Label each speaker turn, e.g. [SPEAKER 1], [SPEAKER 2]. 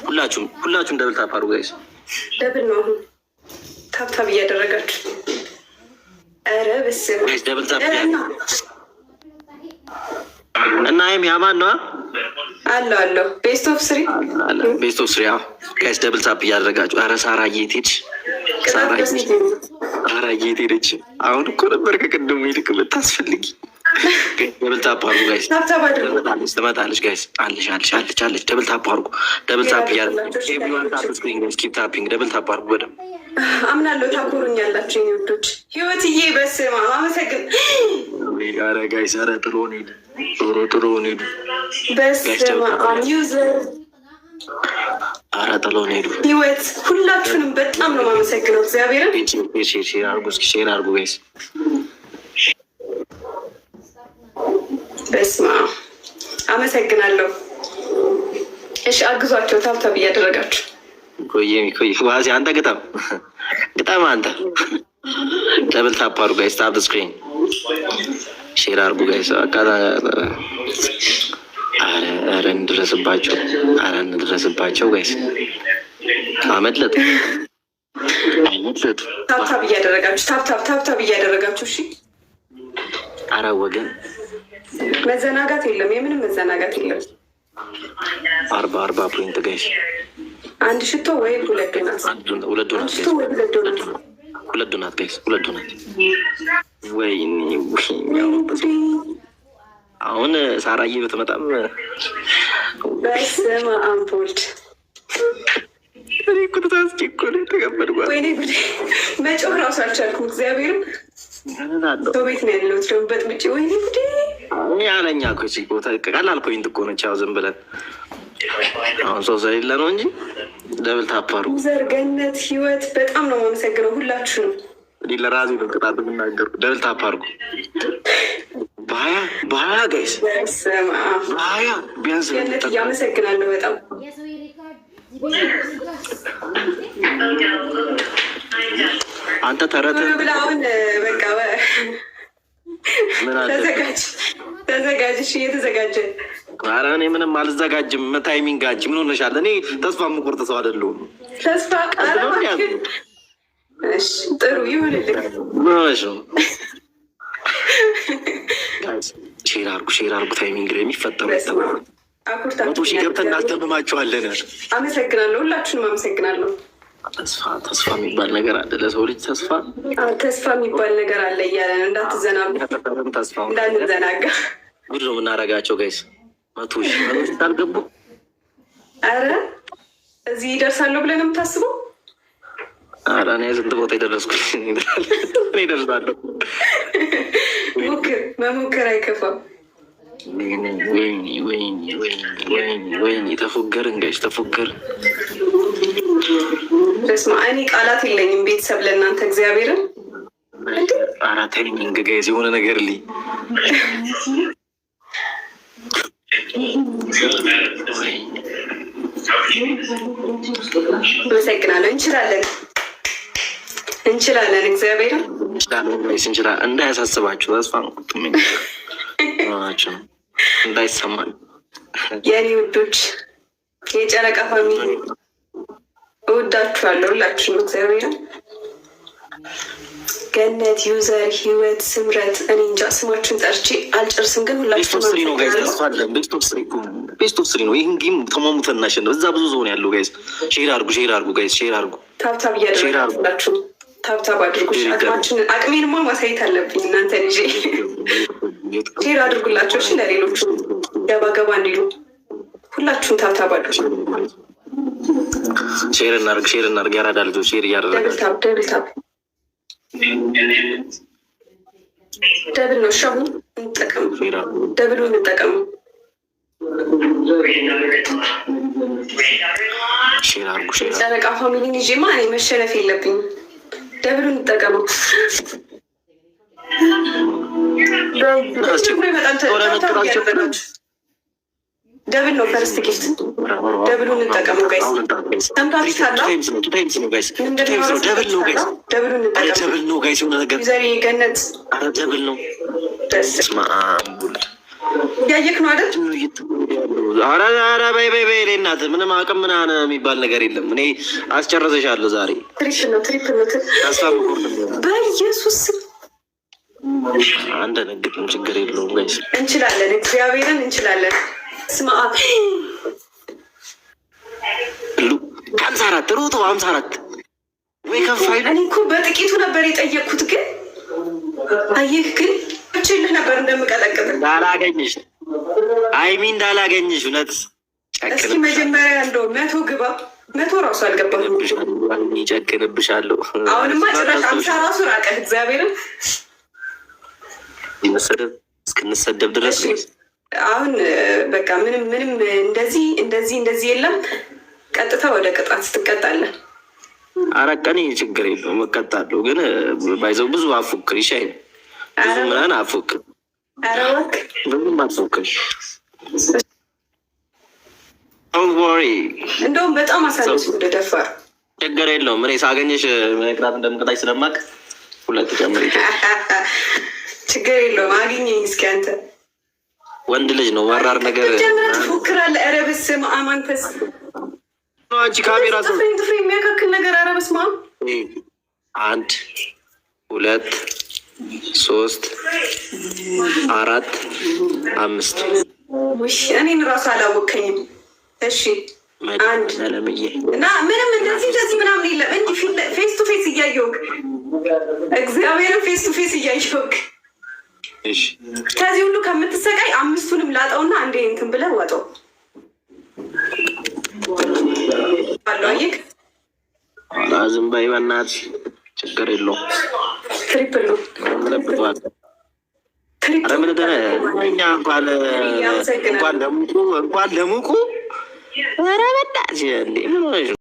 [SPEAKER 1] ሁላችሁም ደብል ታፕ አድርጉ ጋይስ።
[SPEAKER 2] ደብል ነው አሁን ታፕታፕ እያደረጋችሁ። ኧረ በስመ
[SPEAKER 1] ጋይስ ደብል ታፕ እና አይም ያማን ነው
[SPEAKER 2] አለው ቤስት ኦፍ 3
[SPEAKER 1] ጋይስ ደብል ታፕ እያደረጋችሁ። ኧረ ሳራዬ ትሄድሽ ሄደች። አሁን እኮ ነበር ከቅድሙ ይልቅ ብታስፈልጊ። ደብል ታፕ አድርጉ ጋይስ። ትመጣለች ጋይስ። አለች። ደብል ታፕ አድርጉ። ደብል ታፕ ኪፕ ታፒንግ። ደብል ታፕ አድርጉ በደምብ።
[SPEAKER 2] አምናለሁ ታኮሩኛላችሁ የኔ ውዶች። ህይወትዬ በስመ አብ አመሰግን።
[SPEAKER 1] ኧረ ጋይስ ኧረ ጥሎን ሄዱ።
[SPEAKER 2] በስመ አብ ዩዘር
[SPEAKER 1] ኧረ ጥሎን ሄዱ።
[SPEAKER 2] ህይወት ሁላችሁንም በጣም ነው የማመሰግነው እግዚአብሔርን።
[SPEAKER 1] ሼር አድርጉ እስኪ ሼር አድርጉ ጋይስ።
[SPEAKER 2] በስመ አብ አመሰግናለሁ። እሺ አግዟቸው ታብታብ እያደረጋችሁ።
[SPEAKER 1] ቆይ ዋዚ አንተ ግጣም አንተ ደብል ታፕ አድርጉ ጋይስ። ታፕ ስክሪን ሼር አድርጉ ጋይስ። ኧረ እንድረስባቸው ጋይስ። አመለጡ።
[SPEAKER 2] ታብታብ እያደረጋችሁ እሺ።
[SPEAKER 1] ኧረ ወገን
[SPEAKER 2] መዘናጋት የለም፣ የምንም መዘናጋት የለም።
[SPEAKER 1] 40 ፖይንት ጋይስ።
[SPEAKER 2] አንድ ሽቶ ወይ ሁለት
[SPEAKER 1] ዶናት ጋይስ። ወይኔ አሁን ሳራዬ ብትመጣም
[SPEAKER 2] በስመ አብ ወልድ ወይኔ ጉዴ መጮህ እራሱ አልቻልኩም። እግዚአብሔርም ሰው ቤት ነው ያለሁት ደግሞ በጥብጬ ወይኔ ጉዴ
[SPEAKER 1] ያለኛ እኮ ቦታ ቀላል ፖይንት እኮ ነች። ያው ዝም ብለን አሁን ሰው ስለሌለ ነው እንጂ ደብል ታፕ አድርጉ።
[SPEAKER 2] ዘርገነት ህይወት በጣም ነው የማመሰግነው ሁላችሁንም።
[SPEAKER 1] እኔ ለራሴ ነው ቅጣት የምናገሩ። ደብል ታፕ አድርጉ። ባያ ጋይስ ባያ ቢያንስ
[SPEAKER 2] ገነት እያመሰግናለሁ በጣም
[SPEAKER 1] አንተ ተረት
[SPEAKER 2] ብላውን በቃ ተዘጋጅ። እሺ እየተዘጋጀ።
[SPEAKER 1] ኧረ እኔ ምንም አልዘጋጅም። ታይሚንግ አንቺ ምን ሆነሻል? እኔ ተስፋ የምቆርጥ ሰው አይደለሁም።
[SPEAKER 2] ተስፋ ጥሩ ይሁንልህ።
[SPEAKER 1] ሼር አድርጉ። ታይሚንግ ላይ የሚፈጠሩ መቶ ሺህ ገብተን እናስደምማቸዋለን።
[SPEAKER 2] አመሰግናለሁ። ሁላችሁንም አመሰግናለሁ።
[SPEAKER 1] ተስፋ የሚባል ነገር አለ። ለሰው ልጅ ተስፋ
[SPEAKER 2] የሚባል ነገር አለ እያለ ነው። እንዳንዘናጋ
[SPEAKER 1] ጉድ ነው የምናደርጋቸው ጋይስ። 100 ሺህ አልገቡ።
[SPEAKER 2] ኧረ እዚህ ይደርሳለሁ ብለህ ነው የምታስበው?
[SPEAKER 1] ኧረ እኔ ስንት ቦታ የደረስኩት እኔ እደርሳለሁ።
[SPEAKER 2] መሞከር አይከፋም።
[SPEAKER 1] ወይኔ ተፎገርን ጋይስ ተፎገርን።
[SPEAKER 2] በስመ አብ እኔ ቃላት የለኝም ቤተሰብ ለእናንተ እግዚአብሔርን።
[SPEAKER 1] ኧረ ታይሚንግ ጋይስ የሆነ ነገር
[SPEAKER 2] አመሰግናለሁ። እንችላለን እግዚአብሔርን
[SPEAKER 1] እንችላለን። እንዳያሳስባችሁ ተስፋ ናቸው እንዳይሰማል።
[SPEAKER 2] የኔ ውዶች የጨረቃ ፋሚሊ እወዳችኋለሁ ሁላችሁም እግዚአብሔርን። ገነት፣ ዩዘር፣ ህይወት፣ ስምረት እኔ እንጃ ስማችሁን ጠርቼ አልጨርስም፣ ግን ሁላችሁም
[SPEAKER 1] ቤስት ኦፍ 3 ነው። ይህን ጌም ተሟሙተን እናሸንፍ። እዛ ብዙ ዞን ያለው ጋይስ ሼር አድርጉ ጋይስ። ሼር አድርጉ።
[SPEAKER 2] ታብታብ እያደረጋችሁ ታብታብ አድርጉ። አቅሜንማ ማሳየት አለብኝ እናንተ ልጄ። ሼር አድርጉላቸው እሺ፣ ለሌሎቹ ገባ እንዲሉ ሁላችሁም ታብታብ አድርጉ።
[SPEAKER 1] ሼር እናድርግ። ያራዳ ልጆች ሼር እያደረጋችሁ
[SPEAKER 2] ደብል ነው። ሻሁ እንጠቀሙ፣ ደብሉ እንጠቀሙ።
[SPEAKER 1] ሼር አድርጉ።
[SPEAKER 2] ጨረቃ ፋሚሊን ይዤማ እኔ መሸነፍ የለብኝም። ደብሉ እንጠቀሙ። ደብል ነው ፈርስት ጊፍት። ደብሉ እንጠቀሙ ጋይስ።
[SPEAKER 1] ደብል ነው ጋይስ። የሆነ ነገር
[SPEAKER 2] ገነት
[SPEAKER 1] ደብል ነው።
[SPEAKER 2] ያየክ ነው አይደል?
[SPEAKER 1] ኧረ በይ በይ በይ እናት ምንም አቅም ምናምን የሚባል ነገር የለም። እኔ አስጨረሰሻለሁ ዛሬ።
[SPEAKER 2] ትሪፕል ነው
[SPEAKER 1] ተስፋ
[SPEAKER 2] በኢየሱስ
[SPEAKER 1] አንድ ነግጥም ችግር የለውም ጋይስ
[SPEAKER 2] እንችላለን፣ እግዚአብሔርን እንችላለን። ስማ
[SPEAKER 1] 54 ሩጡ 54 ወይ ከፋይ።
[SPEAKER 2] እኔ እኮ በጥቂቱ ነበር የጠየቅኩት፣ ግን አየህ ግን ችልህ ነበር እንደምቀጠቅጥ
[SPEAKER 1] እንዳላገኝሽ አይሚ እንዳላገኝሽ። እውነት
[SPEAKER 2] እስኪ መጀመሪያ እንደው 100 ግባ። 100 ራሱ አልገባም።
[SPEAKER 1] ይጨክንብሻለሁ።
[SPEAKER 2] አሁንማ ጭራሽ 50 ራሱ ራቀህ። እግዚአብሔርን
[SPEAKER 1] እስክንሰደብ ድረስ
[SPEAKER 2] አሁን በቃ ምንም እንደዚህ የለም። ቀጥታ ወደ ቅጣት ትቀጣለህ።
[SPEAKER 1] አረቀኔ ችግር የለውም እቀጣለሁ፣ ግን ባይዘው ብዙ አፎክር ይሻይ ብዙ ምናምን አፎክር ብዙም አትፎክር።
[SPEAKER 2] እንደውም በጣም አሳነሱ እንደደፋር።
[SPEAKER 1] ችግር የለውም እኔ ሳገኘሽ ቅጣት እንደምቀጣሽ ስለማቅ 2 ጨምር።
[SPEAKER 2] ችግር የለውም አግኘኝ እስኪ አንተ
[SPEAKER 1] ወንድ ልጅ ነው ወራር ነገር
[SPEAKER 2] ትፎክራለህ። ኧረ በስመ አብ አንተስ
[SPEAKER 1] አንቺ ካሜራ
[SPEAKER 2] ጥፍሬ የሚያካክል ነገር። ኧረ በስመ አብ
[SPEAKER 1] 1 2 3 4 5
[SPEAKER 2] እኔን ራሱ አላወከኝም። እሺ 1 እና ምንም እንደዚህ ምናምን የለም። እንዲህ ፌስ ቱ ፌስ እያየሁህ እግዚአብሔርን ፌስ ቱ ፌስ እያየሁህ ከዚህ ሁሉ ከምትሰቃይ 5ቱንም ላጠውና አንዴ እንትን ብለህ ዋጠው። አለይክ
[SPEAKER 1] ዝም በይ በእናትሽ፣ ችግር የለውም።
[SPEAKER 2] ትሪፕል ነው
[SPEAKER 1] እንኳን ለሙቁ ኧረ በእናትሽ እንዴ ምን ሆነሽ?